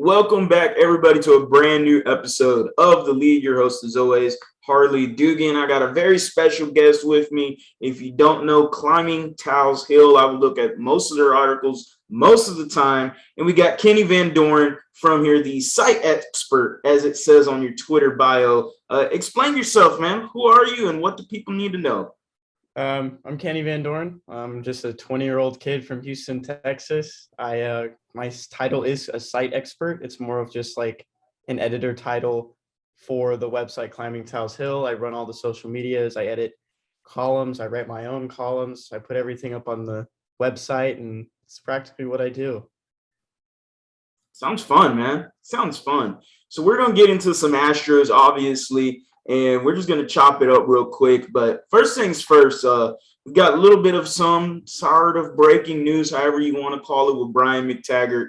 Welcome back, everybody, to a brand new episode of The League. Your host, as always, Harley Dugan. I got a very special guest with me. If you don't know, Climbing Towels Hill, I will look at most of their articles most of the time. And we got Kenny Van Doren from here, the site expert, as it says on your Twitter bio. Explain yourself, man. Who are you and what do people need to know? I'm Kenny Van Doren. I'm just a 20-year-old kid from Houston, Texas. My title is a site expert. It's more of just like an editor title for the website Climbing Towels Hill. I run all the social medias. I edit columns. I write my own columns. I put everything up on the website, and it's practically what I do. Sounds fun, man. Sounds fun. So we're going to get into some Astros, obviously, and we're just going to chop it up real quick. But first things first, we got a little bit of some sort of breaking news, however you want to call it, with Brian McTaggart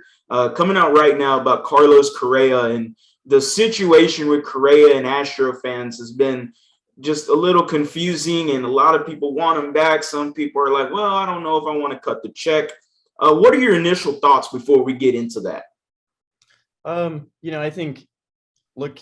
coming out right now about Carlos Correa. And the situation with Correa and Astro fans has been just a little confusing, and a lot of people want him back. Some people are like, well, I don't know if I want to cut the check. What are your initial thoughts before we get into that? I think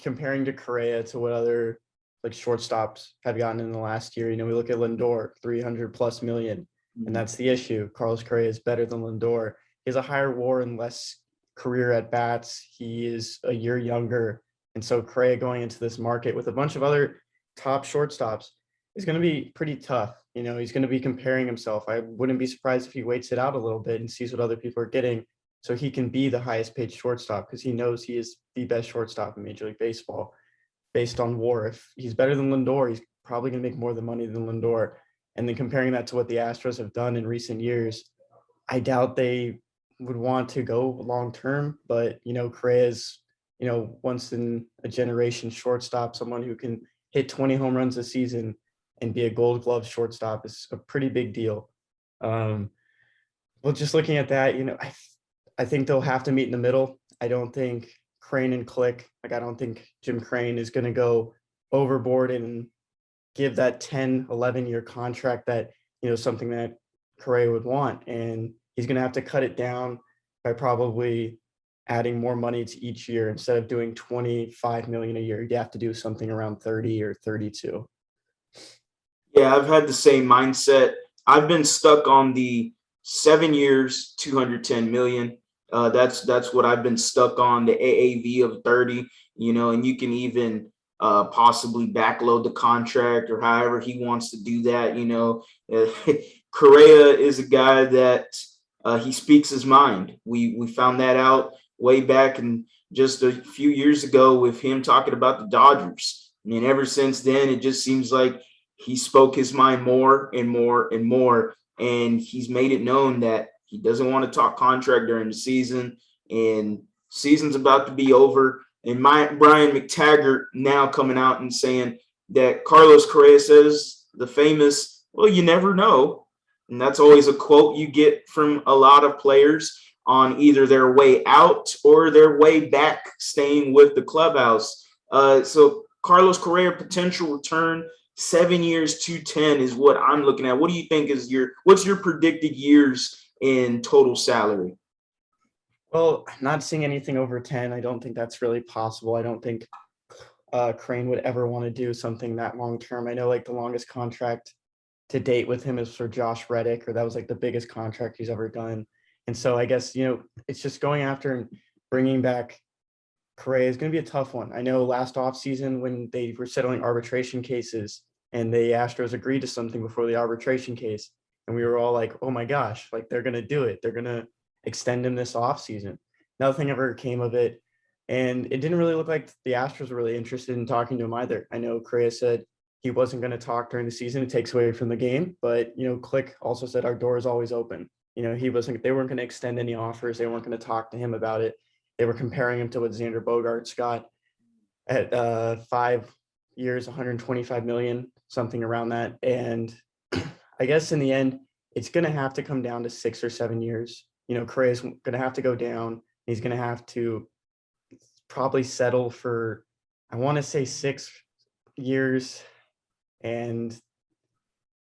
comparing to Correa to what other like shortstops have gotten in the last year, we look at Lindor, 300 plus million, and that's the issue. Carlos Correa is better than Lindor. He has a higher WAR and less career at bats. He is a year younger. And so Correa going into this market with a bunch of other top shortstops is going to be pretty tough. He's going to be comparing himself. I wouldn't be surprised if he waits it out a little bit and sees what other people are getting, so he can be the highest paid shortstop, because he knows he is the best shortstop in Major League Baseball based on WAR. If he's better than Lindor, he's probably going to make more than money than Lindor. And then comparing that to what the Astros have done in recent years, I doubt they would want to go long term. But, Correa's, once in a generation shortstop, someone who can hit 20 home runs a season and be a Gold Glove shortstop is a pretty big deal. Well, just looking at that, I think they'll have to meet in the middle. I don't think Crane and Click, I don't think Jim Crane is going to go overboard and give that 10, 11-year contract that, something that Correa would want. And he's going to have to cut it down by probably adding more money to each year. Instead of doing $25 million a year, you'd have to do something around 30 or 32. Yeah, I've had the same mindset. I've been stuck on the 7 years, 210 million. That's what I've been stuck on, the AAV of 30, and you can even possibly backload the contract or however he wants to do that. Correa is a guy that he speaks his mind. We found that out way back and just a few years ago with him talking about the Dodgers. I mean, ever since then, it just seems like he spoke his mind more and more and more, and he's made it known that he doesn't want to talk contract during the season, and season's about to be over. And Brian McTaggart now coming out and saying that Carlos Correa says the famous, well, you never know. And that's always a quote you get from a lot of players on either their way out or their way back staying with the clubhouse. So Carlos Correa potential return, 7 years, 210 is what I'm looking at. What do you think is what's your predicted years in total salary? Well, not seeing anything over 10. I don't think that's really possible. I don't think Crane would ever want to do something that long term. I know like the longest contract to date with him is for Josh Reddick, or that was like the biggest contract he's ever done. And so I guess, it's just going after and bringing back Correa is going to be a tough one. I know last offseason when they were settling arbitration cases and the Astros agreed to something before the arbitration case, and we were all like, oh my gosh, like they're going to do it. They're going to extend him this offseason. Nothing ever came of it. And it didn't really look like the Astros were really interested in talking to him either. I know Correa said he wasn't going to talk during the season. It takes away from the game. But, Click also said our door is always open. They weren't going to extend any offers. They weren't going to talk to him about it. They were comparing him to what Xander Bogaerts got at 5 years, 125 million, something around that. And I guess in the end, it's going to have to come down to 6 or 7 years. Correa's going to have to go down. He's going to have to probably settle for, I want to say 6 years and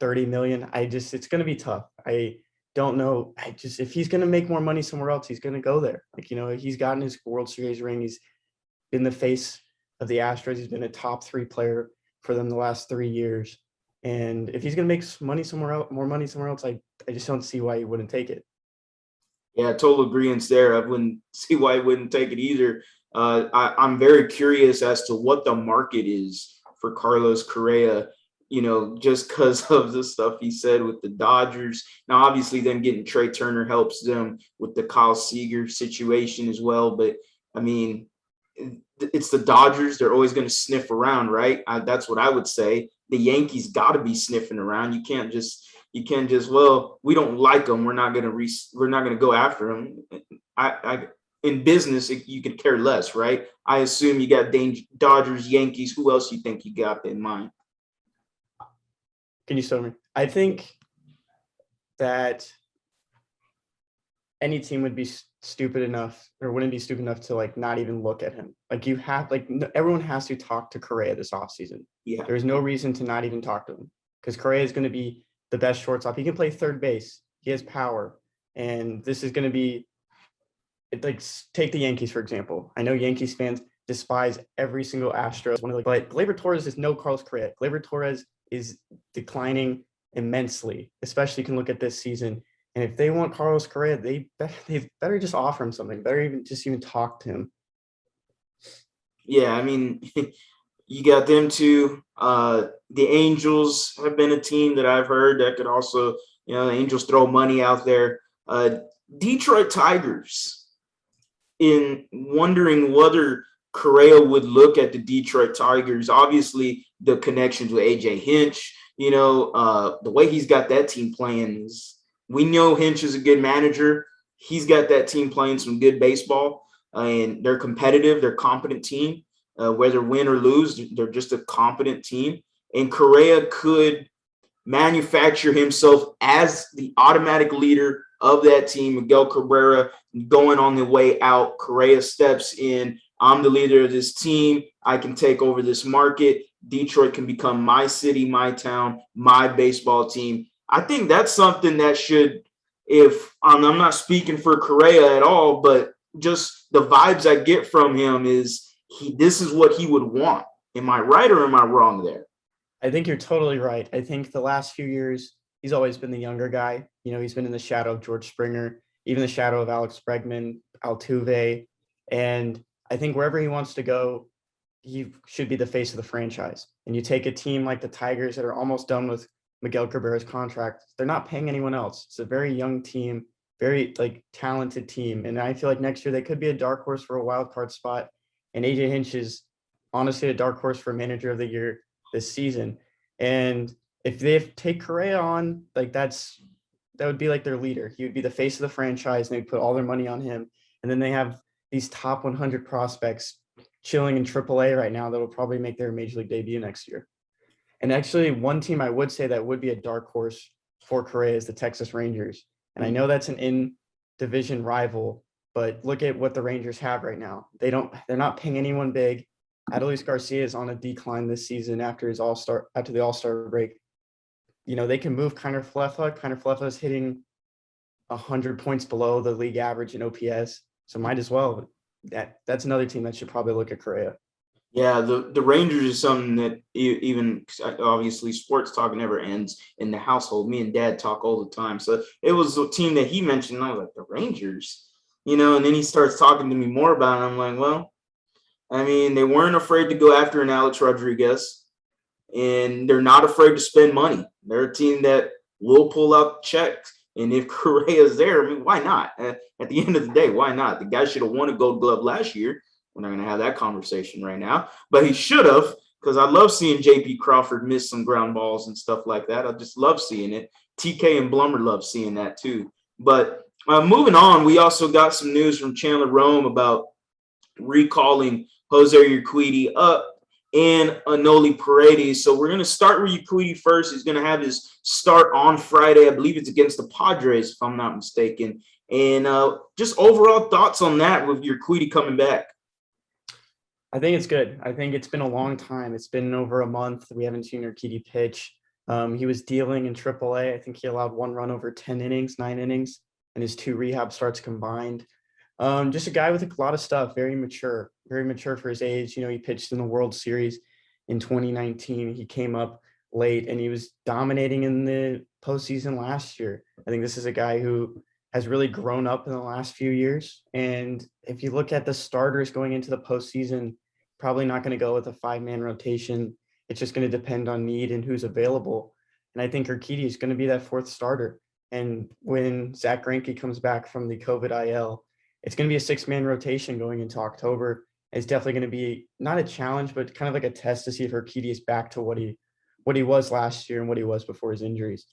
30 million. It's going to be tough. don't know. If he's going to make more money somewhere else, he's going to go there. Like, he's gotten his World Series ring. He's been the face of the Astros. He's been a top 3 player for them the last 3 years. And if he's going to make money somewhere else, more money somewhere else, I just don't see why he wouldn't take it. Yeah, total agreement there. I wouldn't see why he wouldn't take it either. I'm very curious as to what the market is for Carlos Correa, just because of the stuff he said with the Dodgers. Now, obviously, them getting Trey Turner helps them with the Kyle Seager situation as well. But, I mean, it's the Dodgers. They're always going to sniff around, right? That's what I would say. The Yankees got to be sniffing around. You can't just, well, we don't like them. We're not going to go after them. In business, you could care less, right? I assume you got Dodgers, Yankees. Who else you think you got in mind? Can you show me? I think that any team would be stupid enough, or wouldn't be stupid enough to not even look at him. Everyone has to talk to Correa this offseason. Yeah. There's no reason to not even talk to him, because Correa is going to be the best shortstop. He can play third base. He has power. And this is going to be, take the Yankees, for example. I know Yankees fans despise every single Astros. But Gleyber Torres is no Carlos Correa. Gleyber Torres is declining immensely, especially you can look at this season. And if they want Carlos Correa, they better just offer him something. Better even talk to him. Yeah, I mean, you got them too. The Angels have been a team that I've heard that could also, the Angels throw money out there. Detroit Tigers, in wondering whether Correa would look at the Detroit Tigers. Obviously, the connections with AJ Hinch, the way he's got that team playing is, we know Hinch is a good manager. He's got that team playing some good baseball, and they're competitive. They're a competent team. Whether win or lose, they're just a competent team. And Correa could manufacture himself as the automatic leader of that team. Miguel Cabrera going on the way out. Correa steps in. I'm the leader of this team. I can take over this market. Detroit can become my city, my town, my baseball team. I think that's something that should, if I'm not speaking for Correa at all, but just the vibes I get from him is this is what he would want. Am I right or am I wrong there? I think you're totally right. I think the last few years, he's always been the younger guy. He's been in the shadow of George Springer, even the shadow of Alex Bregman, Altuve. And I think wherever he wants to go, he should be the face of the franchise. And you take a team like the Tigers that are almost done with Miguel Cabrera's contract. They're not paying anyone else. It's a very young team, very talented team. And I feel like next year they could be a dark horse for a wild card spot. And AJ Hinch is honestly a dark horse for manager of the year this season. And if they take Correa on, that would be their leader. He would be the face of the franchise, and they'd put all their money on him. And then they have these top 100 prospects chilling in AAA right now that will probably make their major league debut next year. And actually, one team I would say that would be a dark horse for Correa is the Texas Rangers. And I know that's an in-division rival, but look at what the Rangers have right now. They're not paying anyone big. Adolis Garcia is on a decline this season after the All-Star break. They can move Kiner Falefa. Kiner Falefa is hitting 100 points below the league average in OPS. So might as well. That's another team that should probably look at Correa. Yeah, the Rangers is something that even obviously sports talk never ends in the household. Me and Dad talk all the time. So it was a team that he mentioned. And I was like, the Rangers, and then he starts talking to me more about it. I'm like, well, I mean, they weren't afraid to go after an Alex Rodriguez, and they're not afraid to spend money. They're a team that will pull out checks. And if Correa's there, I mean, why not? At the end of the day, why not? The guy should have won a Gold Glove last year. We're not going to have that conversation right now, but he should have, because I love seeing J.P. Crawford miss some ground balls and stuff like that. I just love seeing it. TK and Blummer love seeing that too. But moving on, we also got some news from Chandler Rome about recalling Jose Urquidy up and Anoli Paredes. So we're going to start with Urquidy first. He's going to have his start on Friday. I believe it's against the Padres, if I'm not mistaken. And just overall thoughts on that with Urquidy coming back. I think it's good. I think it's been a long time. It's been over a month. We haven't seen Urquidy pitch. He was dealing in AAA. I think he allowed 1 run over 10 innings, 9 innings, and his 2 rehab starts combined. Just a guy with a lot of stuff, very mature for his age. He pitched in the World Series in 2019. He came up late and he was dominating in the postseason last year. I think this is a guy who has really grown up in the last few years. And if you look at the starters going into the postseason, probably not going to go with a 5-man rotation. It's just going to depend on need and who's available. And I think Urquidy is going to be that 4th starter. And when Zach Greinke comes back from the COVID IL, it's going to be a 6-man rotation going into October. It's definitely going to be not a challenge, but kind of like a test to see if Urquidy is back to what he was last year and what he was before his injuries.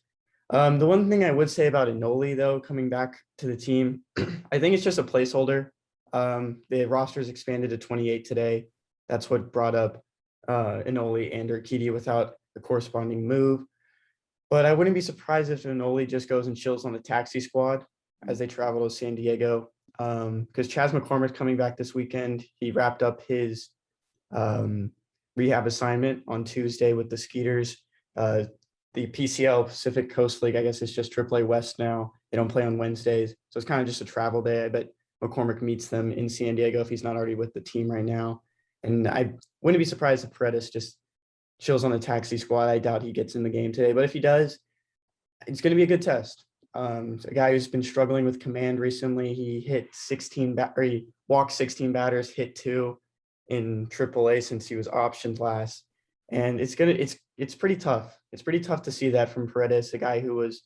The one thing I would say about Enoli, though, coming back to the team, I think it's just a placeholder. The roster is expanded to 28 today. That's what brought up Enoli and Urquidy without the corresponding move. But I wouldn't be surprised if Enoli just goes and chills on the taxi squad as they travel to San Diego. Because Chas McCormick's coming back this weekend. He wrapped up his rehab assignment on Tuesday with the Skeeters. The PCL, Pacific Coast League, I guess it's just AAA West now. They don't play on Wednesdays. So it's kind of just a travel day. I bet McCormick meets them in San Diego if he's not already with the team right now. And I wouldn't be surprised if Paredes just chills on the taxi squad. I doubt he gets in the game today. But if he does, it's going to be a good test. A guy who's been struggling with command recently. He hit 16 or he walked 16 batters, hit 2 in AAA since he was optioned last. And it's pretty tough. It's pretty tough to see that from Paredes, a guy who was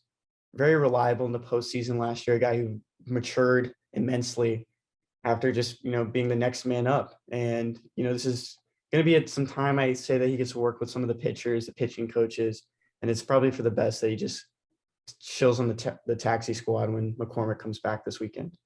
very reliable in the postseason last year, a guy who matured immensely after just, being the next man up. And, this is going to be at some time. I say that he gets to work with some of the pitchers, the pitching coaches, and it's probably for the best that he just chills on the taxi squad when McCormick comes back this weekend.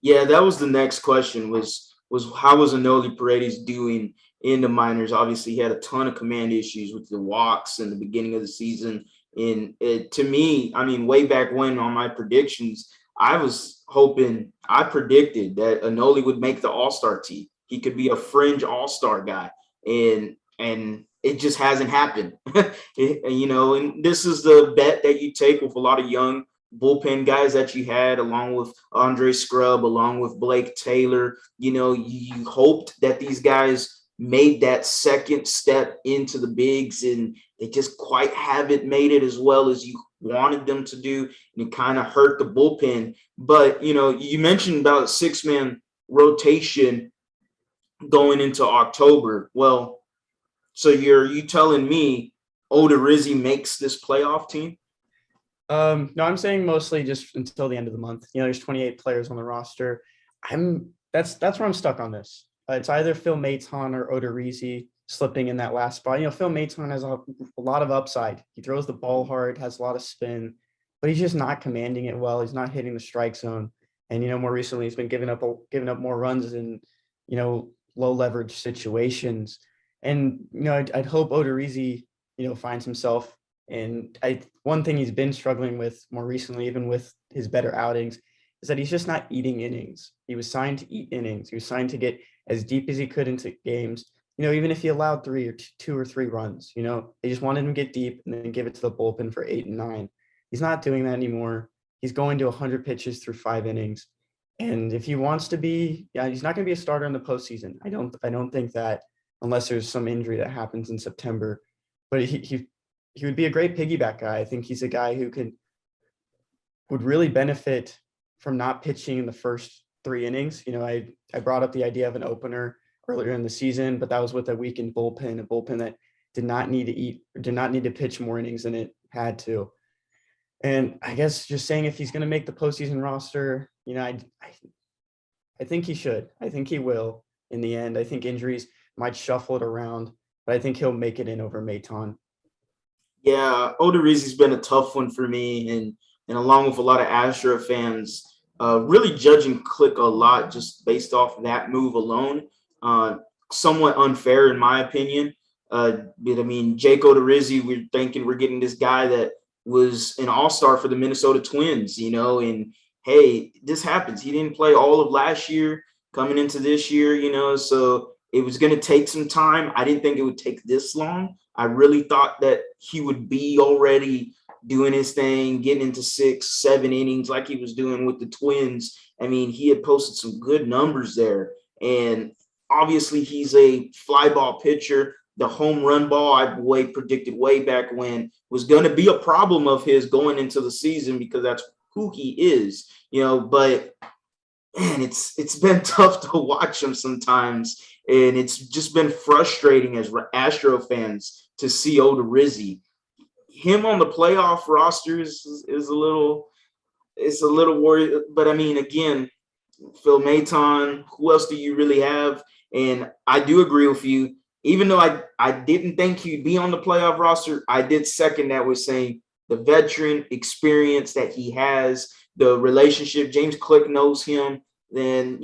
Yeah, that was the next question was how was Enoli Paredes doing in the minors? Obviously, he had a ton of command issues with the walks in the beginning of the season. And to me, way back when on my predictions, I predicted that Enoli would make the All-Star team. He could be a fringe All-Star guy. And it just hasn't happened. And this is the bet that you take with a lot of young bullpen guys that you had, along with Andre Scrub, along with Blake Taylor. You hoped that these guys made that second step into the bigs, and they just quite haven't made it as well as you wanted them to do. And it kind of hurt the bullpen. But, you mentioned about 6-man rotation going into October. Well, so you telling me Odorizzi makes this playoff team? No, I'm saying mostly just until the end of the month. There's 28 players on the roster. That's where I'm stuck on this. It's either Phil Maton or Odorizzi slipping in that last spot. Phil Maton has a lot of upside. He throws the ball hard, has a lot of spin, but he's just not commanding it well. He's not hitting the strike zone. And, more recently he's been giving up more runs in, low leverage situations. And, I'd hope Odorizzi, finds himself. And one thing he's been struggling with more recently, even with his better outings, is that he's just not eating innings. He was signed to eat innings. He was signed to get as deep as he could into games. Even if he allowed 2 or 3 runs, they just wanted him to get deep and then give it to the bullpen for 8 and 9. He's not doing that anymore. He's going to 100 pitches through 5 innings. And if he wants to be, he's not going to be a starter in the postseason. I don't think that, unless there's some injury that happens in September. But he would be a great piggyback guy. I think he's a guy who would really benefit from not pitching in the first 3 innings. I brought up the idea of an opener earlier in the season, but that was with a weakened bullpen, a bullpen that did not need to pitch more innings than it had to. And I guess just saying if he's going to make the postseason roster, I think he should. I think he will in the end. I think injuries might shuffle it around, but I think he'll make it in over Maton. Yeah, Odorizzi's been a tough one for me, and along with a lot of Astro fans, really judging Click a lot just based off that move alone. Somewhat unfair in my opinion. But Jake Odorizzi, we're thinking we're getting this guy that was an all-star for the Minnesota Twins, and hey, this happens. He didn't play all of last year coming into this year, so it was going to take some time. I didn't think it would take this long. I really thought that he would be already doing his thing, getting into 6, 7 innings like he was doing with the Twins. I mean, he had posted some good numbers there. And obviously, he's a fly ball pitcher. The home run ball I predicted way back when was going to be a problem of his going into the season because that's who he is, but man, it's been tough to watch him sometimes, and it's just been frustrating as Astro fans to see Odorizzi. Him on the playoff roster is a little worried, but I mean, again, Phil Maton, who else do you really have? And I do agree with you. Even though I didn't think he'd be on the playoff roster, I did second that with saying the veteran experience that he has, the relationship, James Click knows him, then,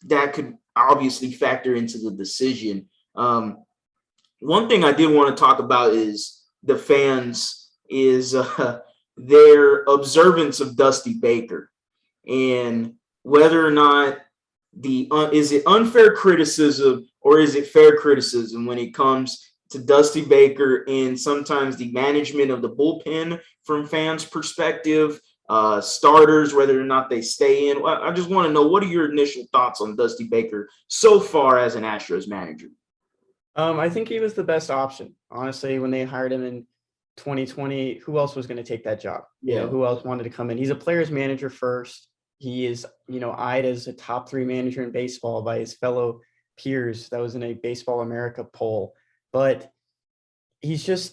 that could obviously factor into the decision. One thing I did want to talk about is the fans, is their observance of Dusty Baker and whether or not is it unfair criticism or is it fair criticism when it comes to Dusty Baker and sometimes the management of the bullpen from fans' perspective, starters, whether or not they stay in. I just want to know, what are your initial thoughts on Dusty Baker so far as an Astros manager? I think he was the best option. Honestly, when they hired him in 2020, who else was going to take that job? Yeah. Who else wanted to come in? He's a player's manager first. He is, eyed as a top 3 manager in baseball by his fellow peers. That was in a Baseball America poll. But he's a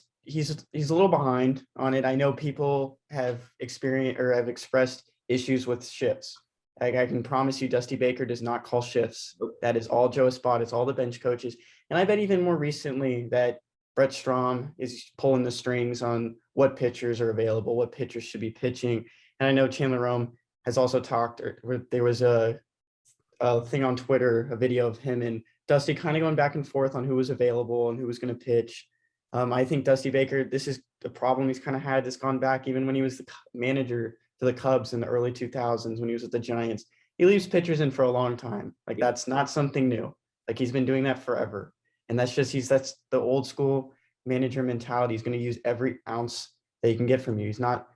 little behind on it. I know people have experienced or have expressed issues with shifts. Like, I can promise you, Dusty Baker does not call shifts. That is all Joe Espada. It's all the bench coaches. And I bet even more recently that Brett Strom is pulling the strings on what pitchers are available, what pitchers should be pitching. And I know Chandler Rome has also talked, or there was a thing on Twitter, a video of him and Dusty kind of going back and forth on who was available and who was going to pitch. I think Dusty Baker, this is the problem he's kind of had that's gone back even when he was the manager to the Cubs in the early 2000s when he was with the Giants. He leaves pitchers in for a long time. Like, that's not something new. Like, he's been doing that forever. And that's the old school manager mentality. He's going to use every ounce that he can get from you. He's not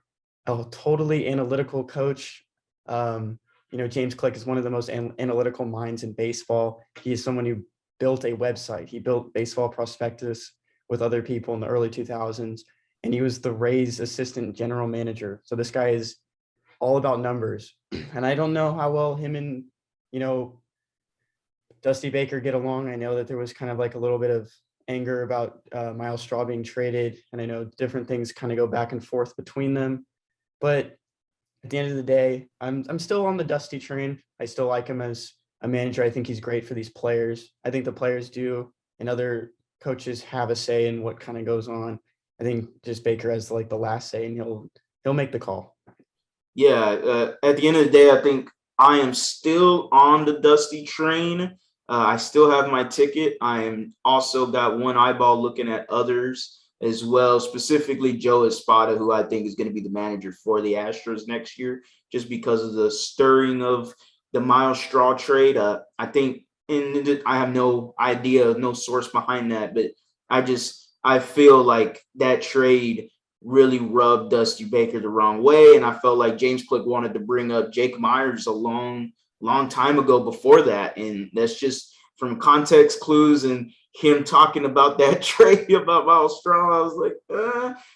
a totally analytical coach. James Click is one of the most analytical minds in baseball. He is someone who built a website. He built Baseball Prospectus with other people in the early 2000s, and he was the Rays assistant general manager. So this guy is all about numbers. And I don't know how well him and, Dusty Baker get along. I know that there was kind of like a little bit of anger about Miles Straw being traded, and I know different things kind of go back and forth between them. But at the end of the day, I'm still on the Dusty train. I still like him as a manager. I think he's great for these players. I think the players do, and other coaches have a say in what kind of goes on. I think just Baker has like the last say, and he'll make the call. Yeah, at the end of the day, I think I am still on the Dusty train. I still have my ticket. I am also got one eyeball looking at others as well, specifically Joe Espada, who I think is going to be the manager for the Astros next year, just because of the stirring of the Miles Straw trade. I think, and I have no idea, no source behind that, but I feel like that trade really rubbed Dusty Baker the wrong way. And I felt like James Click wanted to bring up Jake Myers a long time ago before that. And that's just from context clues and him talking about that trade about Miles Straw. I was like,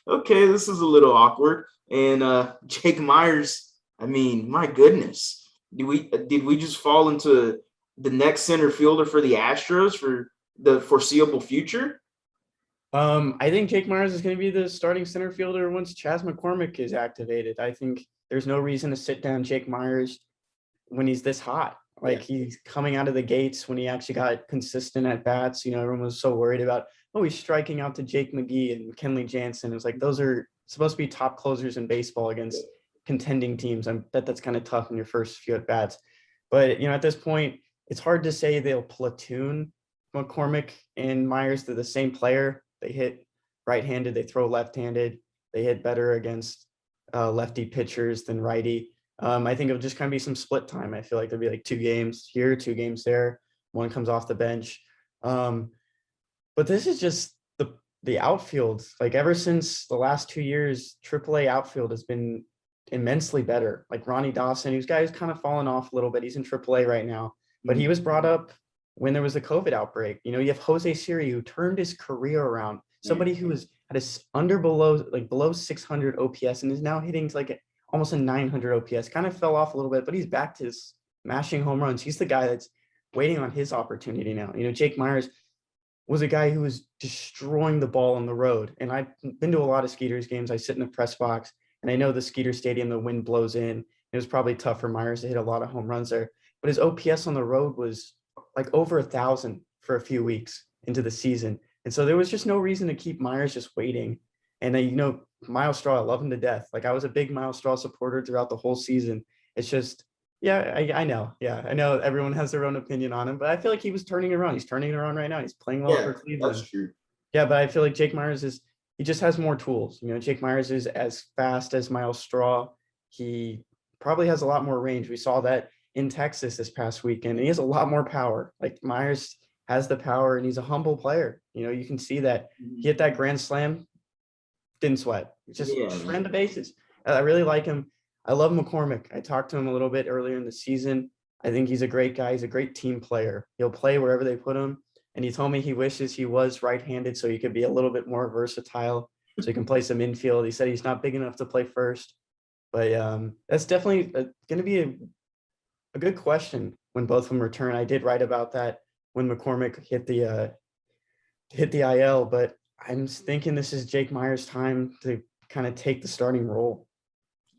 okay, this is a little awkward. And Jake Myers, I mean, my goodness, did we just fall into the next center fielder for the Astros for the foreseeable future? I think Jake Myers is going to be the starting center fielder once Chas McCormick is activated. I think there's no reason to sit down Jake Myers when he's this hot. Like, he's coming out of the gates when he actually got consistent at bats. Everyone was so worried about, he's striking out to Jake McGee and Kenley Jansen. It was like, those are supposed to be top closers in baseball against contending teams. I bet that's kind of tough in your first few at bats. But, at this point, it's hard to say they'll platoon McCormick and Myers. They're the same player. They hit right-handed, they throw left-handed, they hit better against lefty pitchers than righty. I think it'll just kind of be some split time. I feel like there'll be like 2 games here, 2 games there. one comes off the bench. But this is just the outfield. Like ever since the last 2 years, AAA outfield has been immensely better. Like Ronnie Dawson, who's guy who's kind of fallen off a little bit. He's in AAA right now, but he was brought up when there was a COVID outbreak. You know, you have Jose Siri, who turned his career around. Somebody who was at a below 600 OPS and is now hitting like almost a 900 OPS. Kind of fell off a little bit, but he's back to smashing home runs. He's the guy that's waiting on his opportunity now. You know, Jake Myers was a guy who was destroying the ball on the road. And I've been to a lot of Skeeters games. I sit in the press box, and I know the Skeeter Stadium, the wind blows in. It was probably tough for Myers to hit a lot of home runs there. But his OPS on the road was like over 1,000 for a few weeks into the season. And so there was just no reason to keep Myers just waiting. And you know, Miles Straw, I love him to death. Like I was a big Miles Straw supporter throughout the whole season. It's just, yeah, I know. Yeah, I know everyone has their own opinion on him, but I feel like he was turning it around. He's turning it around right now. He's playing well for Cleveland. That's true. Yeah, but I feel like Jake Myers he just has more tools. You know, Jake Myers is as fast as Miles Straw. He probably has a lot more range. We saw that in Texas this past weekend. And he has a lot more power. Like Myers has the power, and he's a humble player. You know, you can see that he hit that grand slam, didn't sweat. Just ran the bases. I really like him. I love McCormick. I talked to him a little bit earlier in the season. I think he's a great guy. He's a great team player. He'll play wherever they put him. And he told me he wishes he was right-handed so he could be a little bit more versatile, so he can play some infield. He said he's not big enough to play first. But that's definitely going to be a good question when both of them return. I did write about that when McCormick hit the IL, but I'm thinking this is Jake Myers' time to kind of take the starting role.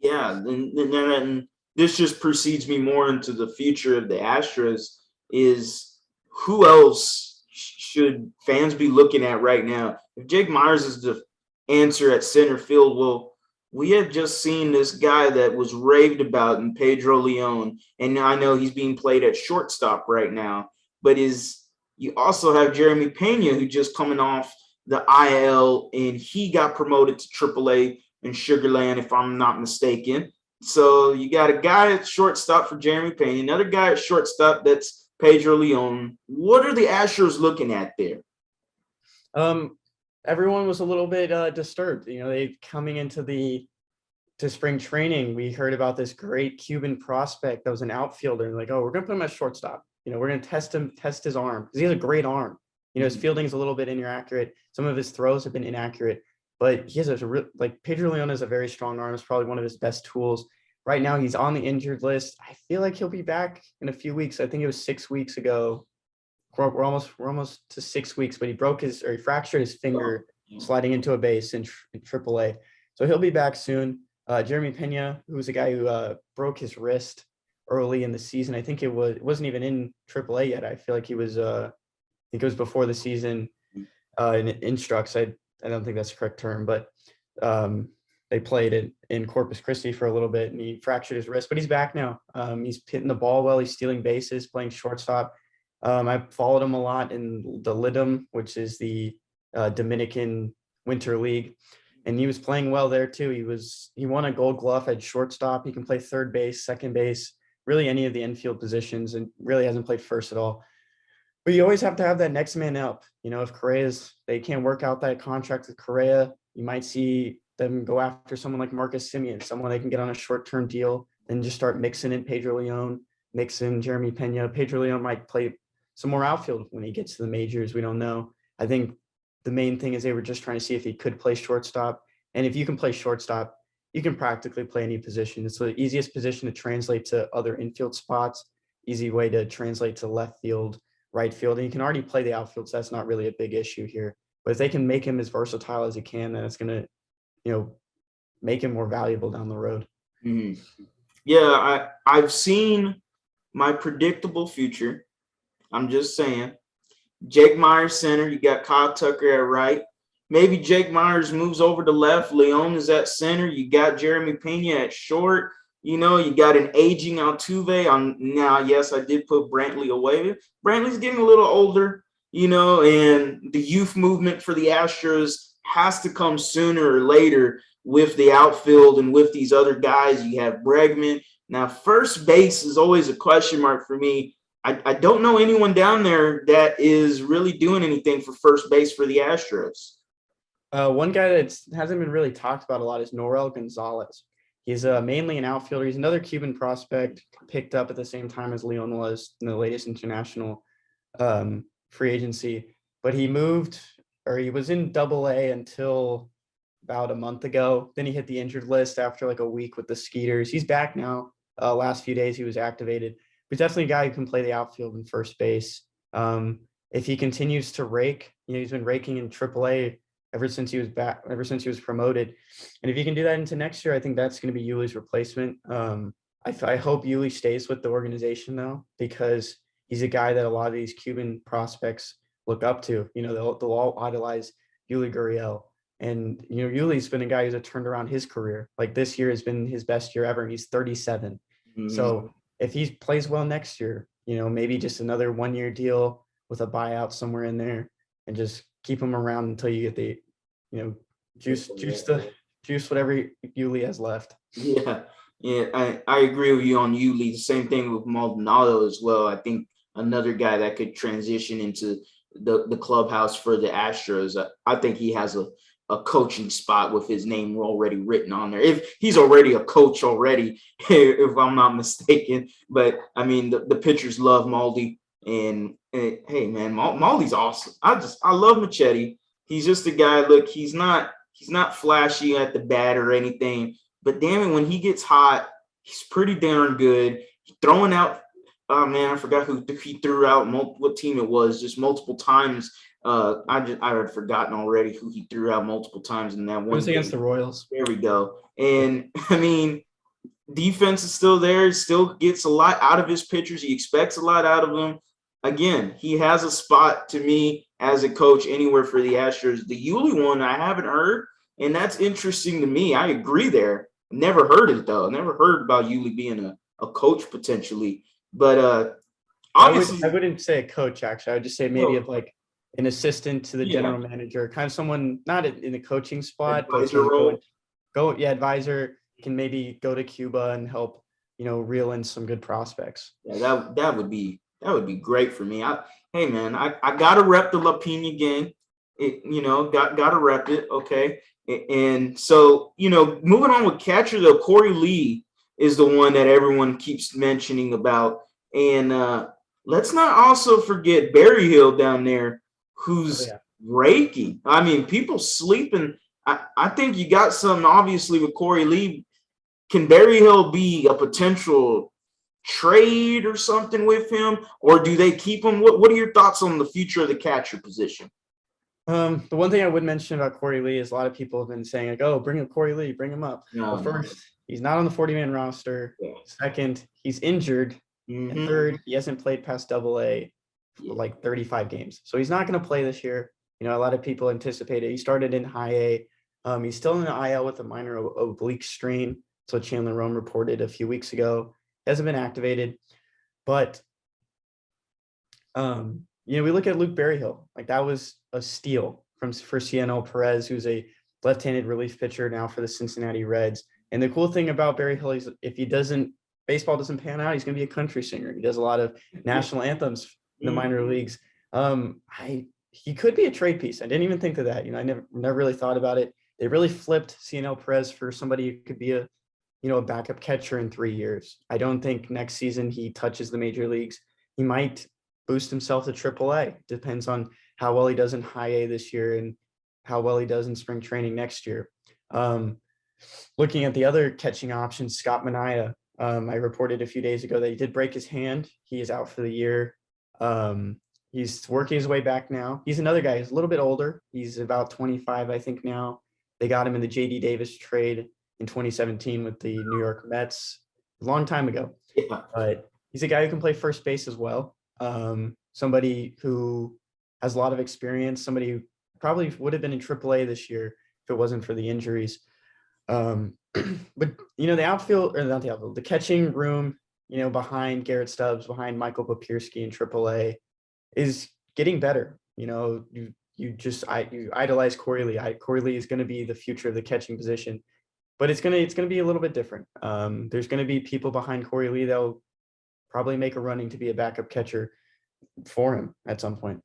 Yeah, and this just precedes me more into the future of the Astros. Is who else should fans be looking at right now? If Jake Myers is the answer at center field, well, we have just seen this guy that was raved about in Pedro Leon, and I know he's being played at shortstop right now, but you also have Jeremy Pena, who just coming off the IL, and he got promoted to AAA in Sugarland, if I'm not mistaken. So you got a guy at shortstop for Jeremy Pena, another guy at shortstop that's Pedro Leon. What are the Astros looking at there? Everyone was a little bit disturbed. You know, they coming into spring training, we heard about this great Cuban prospect that was an outfielder. Like, oh, we're gonna put him at shortstop. You know, we're gonna test his arm because he has a great arm. You know, his fielding is a little bit inaccurate. Some of his throws have been inaccurate, but he has like Pedro Leon has a very strong arm. It's probably one of his best tools. Right now, he's on the injured list. I feel like he'll be back in a few weeks. I think it was 6 weeks ago. We're almost to 6 weeks, but he fractured his finger sliding into a base in AAA. So he'll be back soon. Jeremy Pena, who's a guy who broke his wrist early in the season. I think it wasn't even in AAA yet. I feel like he was. I think it was before the season in instructs. I don't think that's the correct term, but they played in Corpus Christi for a little bit, and he fractured his wrist. But he's back now. He's hitting the ball well. He's stealing bases, playing shortstop. I followed him a lot in the Lidom, which is the Dominican Winter League, and he was playing well there too. He won a Gold Glove at shortstop. He can play third base, second base, really any of the infield positions, and really hasn't played first at all. But you always have to have that next man up. You know, if they can't work out that contract with Correa, you might see them go after someone like Marcus Semien, someone they can get on a short-term deal, and just start mixing in Pedro Leon, mix in Jeremy Pena. Pedro Leon might play some more outfield when he gets to the majors. We don't know. I think the main thing is they were just trying to see if he could play shortstop. And if you can play shortstop, you can practically play any position. It's the easiest position to translate to other infield spots, easy way to translate to left field, right field. And you can already play the outfield, so that's not really a big issue here. But if they can make him as versatile as he can, then it's going to, you know, make him more valuable down the road. Mm-hmm. Yeah, I've seen my predictable future. I'm just saying. Jake Myers center, you got Kyle Tucker at right. Maybe Jake Myers moves over to left. Leon is at center. You got Jeremy Pena at short. You know, you got an aging Altuve on now. Yes, I did put Brantley away. Brantley's getting a little older, you know, and the youth movement for the Astros has to come sooner or later with the outfield and with these other guys. You have Bregman. Now, first base is always a question mark for me. I don't know anyone down there that is really doing anything for first base for the Astros. One guy that hasn't been really talked about a lot is Norel Gonzalez. He's mainly an outfielder. He's another Cuban prospect picked up at the same time as Leon was in the latest international free agency. But he was in Double-A until about a month ago. Then he hit the injured list after like a week with the Skeeters. He's back now. Last few days he was activated. But he's definitely a guy who can play the outfield and first base. If he continues to rake, he's been raking in Triple-A ever since he was promoted. And if he can do that into next year, I think that's going to be Yuli's replacement. I hope Yuli stays with the organization though, because he's a guy that a lot of these Cuban prospects look up to. They'll all idolize Yuli Gurriel. And, Yuli's been a guy who's turned around his career. Like this year has been his best year ever, and he's 37. Mm-hmm. So if he plays well next year, maybe just another 1-year deal with a buyout somewhere in there, and just keep him around until you get the, juice whatever Yuli has left. Yeah, I agree with you on Yuli. The same thing with Maldonado as well. I think another guy that could transition into the clubhouse for the Astros. I think he has a coaching spot with his name already written on there. If he's already a coach already, if I'm not mistaken. But I mean, the pitchers love Maldi, and hey man, Maldi's awesome. I love Machete. He's just a guy. Look, he's not flashy at the bat or anything, but damn it, when he gets hot, he's pretty darn good. Throwing out, oh man, I forgot who he threw out, what team it was, just multiple times. I had forgotten already who he threw out multiple times in that one. It was against the Royals. There we go. And I mean, defense is still there. He still gets a lot out of his pitchers. He expects a lot out of them. Again, he has a spot to me as a coach anywhere for the Astros. The Yuli one I haven't heard, and that's interesting to me. I agree there. Never heard it though. Never heard about Yuli being a coach potentially. But obviously, I wouldn't say a coach actually. I would just say maybe of like an assistant to the general manager, kind of someone not in the coaching spot, advisor role. Advisor, can maybe go to Cuba and help, reel in some good prospects. Yeah, that would be great for me. Hey man, I gotta rep the La Pena gang. Gotta rep it. Okay. And so, moving on with catcher though, Corey Lee is the one that everyone keeps mentioning about. And let's not also forget Barry Hill down there, who's raking. I mean, people sleeping. I think you got something obviously with Corey Lee. Can Barry Hill be a potential trade or something with him, or do they keep him? What are your thoughts on the future of the catcher position? The one thing I would mention about Corey Lee is a lot of people have been saying like, "Oh, bring up Corey Lee, bring him up." Well, first, he's not on the 40-man roster. Yeah. Second, he's injured. Mm-hmm. And third, he hasn't played past Double-A for like 35 games, so he's not going to play this year. A lot of people anticipated. He started in High A. He's still in the IL with a minor oblique strain. That's what Chandler Rome reported a few weeks ago. Hasn't been activated, but we look at Luke Berryhill, like that was a steal for Cianel Perez, who's a left-handed relief pitcher now for the Cincinnati Reds. And the cool thing about Berryhill is if baseball doesn't pan out, he's going to be a country singer. He does a lot of national anthems in the minor leagues. He could be a trade piece. I didn't even think of that. I never really thought about it. They really flipped Cianel Perez for somebody who could be a backup catcher in 3 years. I don't think next season he touches the major leagues. He might boost himself to Triple-A. Depends on how well he does in High A this year and how well he does in spring training next year. Looking at the other catching options, Scott Minaya, I reported a few days ago that he did break his hand. He is out for the year. He's working his way back now. He's another guy. He's a little bit older. He's about 25, I think now. They got him in the J.D. Davis trade in 2017 with the New York Mets a long time ago. Yeah. But he's a guy who can play first base as well. Somebody who has a lot of experience, somebody who probably would have been in Triple-A this year if it wasn't for the injuries. But, the outfield, or not the outfield, the catching room, behind Garrett Stubbs, behind Michael Papierski in Triple-A is getting better. You idolize Corey Lee. Corey Lee is going to be the future of the catching position. But it's gonna be a little bit different. There's gonna be people behind Corey Lee that'll probably make a running to be a backup catcher for him at some point.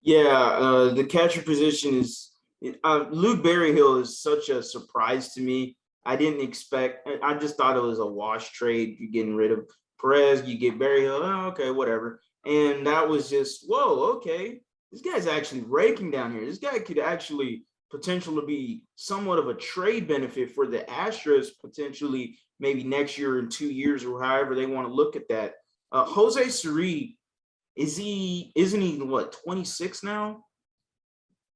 Yeah, the catcher position is Luke Berryhill is such a surprise to me. I didn't expect. I just thought it was a wash trade. You're getting rid of Perez, you get Berryhill. Oh, okay, whatever. And that was just whoa. Okay, this guy's actually raking down here. This guy could actually potentially be somewhat of a trade benefit for the Astros potentially maybe next year or in 2 years or however they want to look at that. Jose Siri, isn't he what 26 now?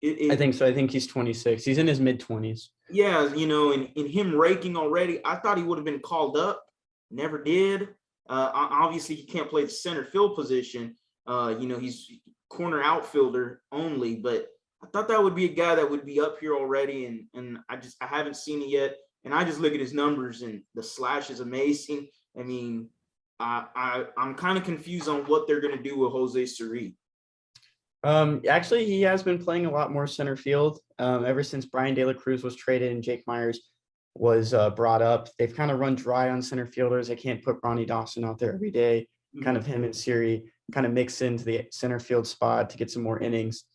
I think so. I think he's 26. He's in his mid-20s. Yeah, in him raking already, I thought he would have been called up. Never did. Obviously, he can't play the center field position. He's corner outfielder only, but I thought that would be a guy that would be up here already, and I haven't seen it yet. And I just look at his numbers, and the slash is amazing. I mean, I'm kind of confused on what they're going to do with Jose Siri. Actually, he has been playing a lot more center field ever since Brian De La Cruz was traded and Jake Myers was brought up. They've kind of run dry on center fielders. They can't put Ronnie Dawson out there every day. Kind of him and Siri kind of mix into the center field spot to get some more innings.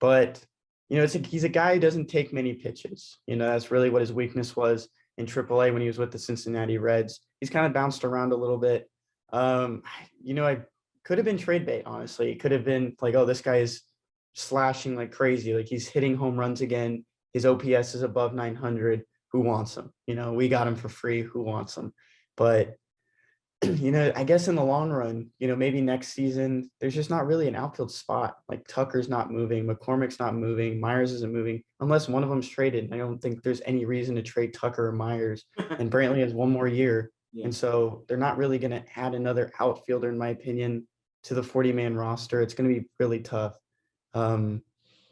But, he's a guy who doesn't take many pitches. That's really what his weakness was in AAA when he was with the Cincinnati Reds. He's kind of bounced around a little bit. I could have been trade bait, honestly. It could have been like, oh, this guy is slashing like crazy. Like he's hitting home runs again. His OPS is above 900. Who wants him? We got him for free. Who wants him? But, I guess in the long run, maybe next season, there's just not really an outfield spot. Like Tucker's not moving. McCormick's not moving. Myers isn't moving unless one of them's traded. I don't think there's any reason to trade Tucker or Myers. And Brantley has one more year. Yeah. And so they're not really going to add another outfielder, in my opinion, to the 40-man roster. It's going to be really tough. And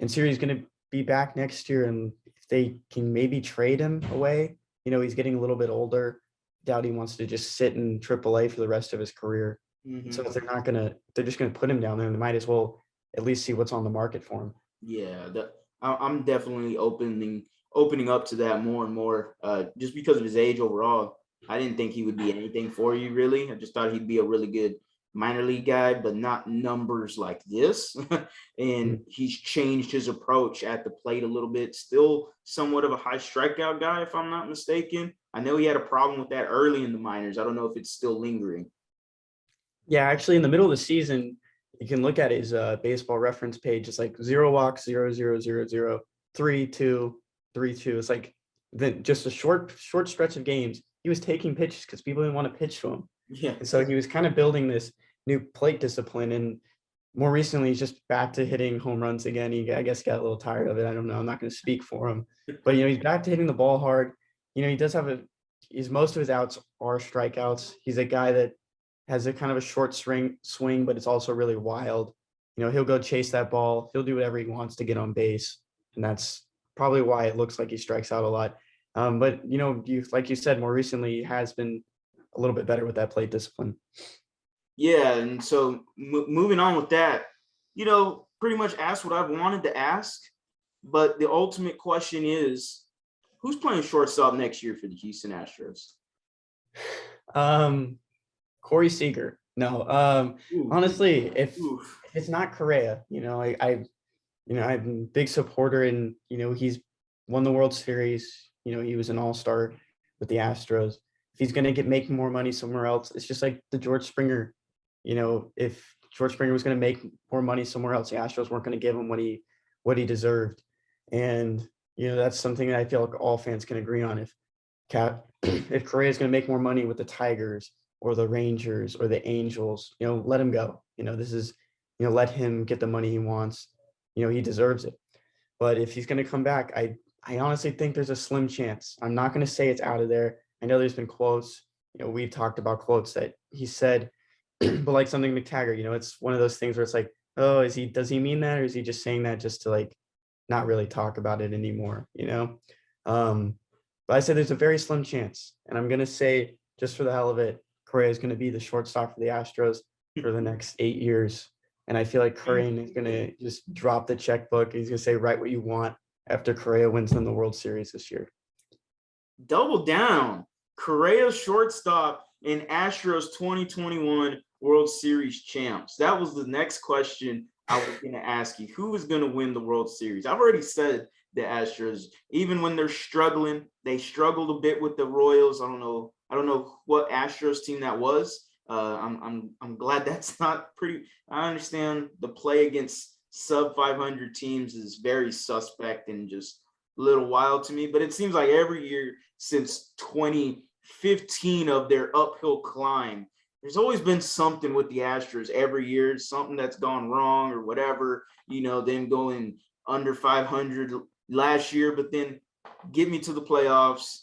Siri's going to be back next year. And if they can maybe trade him away, he's getting a little bit older. Doubt he wants to just sit in AAA for the rest of his career. Mm-hmm. So if they're just going to put him down there, and they might as well at least see what's on the market for him. Yeah, I'm definitely opening up to that more and more just because of his age overall. I didn't think he would be anything for you, really. I just thought he'd be a really good minor league guy, but not numbers like this. And he's changed his approach at the plate a little bit. Still somewhat of a high strikeout guy, if I'm not mistaken. I know he had a problem with that early in the minors. I don't know if it's still lingering. Yeah, actually, in the middle of the season, you can look at his baseball reference page. It's like 0 walks, 0, 0, 0, 0, 3, 2, 3, 2. It's like just a short stretch of games. He was taking pitches because people didn't want to pitch to him. Yeah. And so he was kind of building this new plate discipline. And more recently, he's just back to hitting home runs again. I guess got a little tired of it. I don't know. I'm not going to speak for him. But, he's back to hitting the ball hard. He does have most of his outs are strikeouts. He's a guy that has a kind of a short swing, but it's also really wild. He'll go chase that ball. He'll do whatever he wants to get on base. And that's probably why it looks like he strikes out a lot. But, like you said, more recently, he has been a little bit better with that plate discipline. Yeah, and so moving on with that, pretty much asked what I've wanted to ask. But the ultimate question is, who's playing shortstop next year for the Houston Astros? Corey Seager. No, honestly, if it's not Correa, I'm a big supporter, and he's won the World Series. He was an all-star with the Astros. If he's going to make more money somewhere else, it's just like the George Springer. If George Springer was going to make more money somewhere else, the Astros weren't going to give him what he deserved. And that's something that I feel like all fans can agree on. If Correa is going to make more money with the Tigers or the Rangers or the Angels, let him go. This is, let him get the money he wants. He deserves it. But if he's going to come back, I honestly think there's a slim chance. I'm not going to say it's out of there. I know there's been quotes, we've talked about quotes that he said, but like something McTaggart, it's one of those things where it's like, oh, does he mean that? Or is he just saying that just to like not really talk about it anymore? But I said there's a very slim chance. And I'm going to say, just for the hell of it, Correa is going to be the shortstop for the Astros for the next 8 years. And I feel like Correa is going to just drop the checkbook. He's going to say, write what you want after Correa wins them the World Series this year. Double down. Correa shortstop. and Astros 2021 World Series champs? That was the next question I was going to ask you. Who is going to win the World Series? I've already said the Astros. Even when they're struggling, they struggled a bit with the Royals. I don't know what Astros team that was. I'm glad that's not pretty. I understand the play against sub 500 teams is very suspect and just a little wild to me, but it seems like every year since 2015 of their uphill climb, there's always been something with the Astros every year, something that's gone wrong or whatever, them going under 500 last year, but then get me to the playoffs,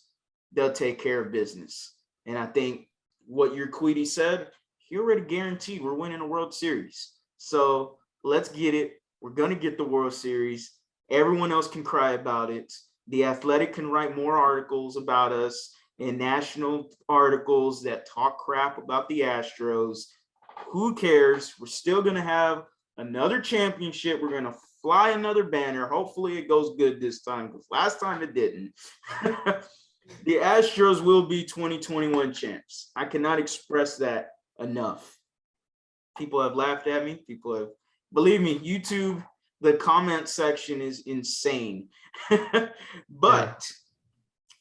they'll take care of business. And I think what your Queedy said, he already guaranteed we're winning a World Series. So let's get it. We're going to get the World Series. Everyone else can cry about it. The Athletic can write more articles about us and national articles that talk crap about the Astros. Who cares? We're still going to have another championship. We're going to fly another banner. Hopefully it goes good this time, because last time it didn't. The Astros will be 2021 champs. I cannot express that enough. People have laughed at me. People have, believe me, YouTube, the comment section is insane. But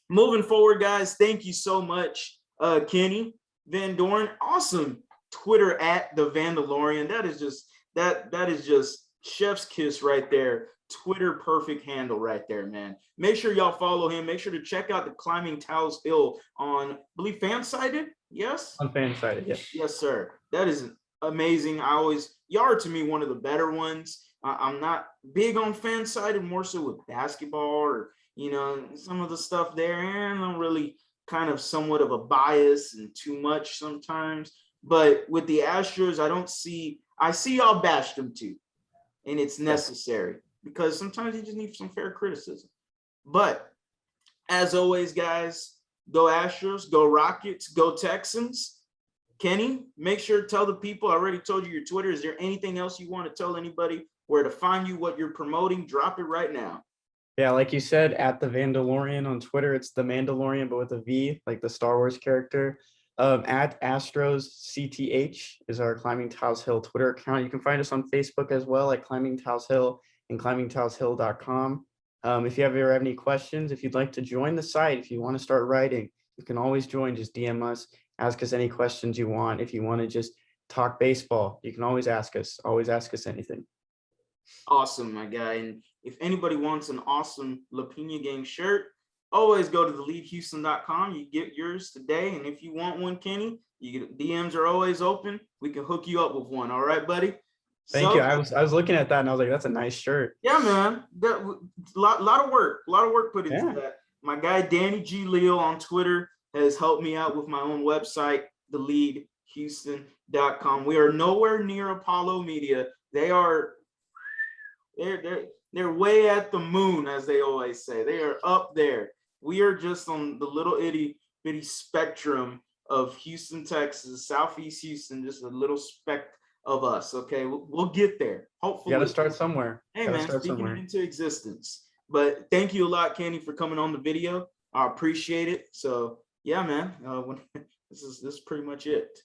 moving forward, guys, thank you so much, Kenny Van Doren. Awesome Twitter at the Vandalorian. That is just chef's kiss right there. Twitter perfect handle right there, man. Make sure y'all follow him. Make sure to check out the Climbing Towels Hill on, I believe, Fansided. Yes? On Fansided, yes. Yes, sir. That is amazing. Y'all are to me one of the better ones. I'm not big on Fansided, more so with basketball or, some of the stuff there. And I'm really kind of somewhat of a bias and too much sometimes. But with the Astros, I see y'all bashed them too. And it's necessary because sometimes you just need some fair criticism. But as always, guys, go Astros, go Rockets, go Texans. Kenny, make sure to tell the people. I already told you your Twitter. Is there anything else you want to tell anybody, where to find you, what you're promoting? Drop it right now. Yeah, like you said, at the Vandalorian on Twitter, it's the Mandalorian, but with a V, like the Star Wars character. At Astros CTH is our Climbing Towels Hill Twitter account. You can find us on Facebook as well at Climbing Towels Hill and climbingtowelshill.com. If you ever have any questions, if you'd like to join the site, if you want to start writing, you can always join. Just DM us, ask us any questions you want. If you want to just talk baseball, you can always ask us. Always ask us anything. Awesome, my guy. And if anybody wants an awesome La Pena Gang shirt, always go to theleadhouston.com. You get yours today. And if you want one, Kenny, DMs are always open. We can hook you up with one. All right, buddy? Thank you. I was looking at that and I was like, that's a nice shirt. Yeah, man. Lot of work put into that. My guy, Danny G. Leal on Twitter, has helped me out with my own website, theleadhouston.com. We are nowhere near Apollo Media. They're way at the moon, as they always say. They are up there. We are just on the little itty bitty spectrum of Houston, Texas, Southeast Houston, just a little speck of us. Okay, we'll get there. Hopefully, you gotta start somewhere. Hey, man, speaking it into existence. But thank you a lot, Kenny, for coming on the video. I appreciate it. So yeah, man, this is pretty much it.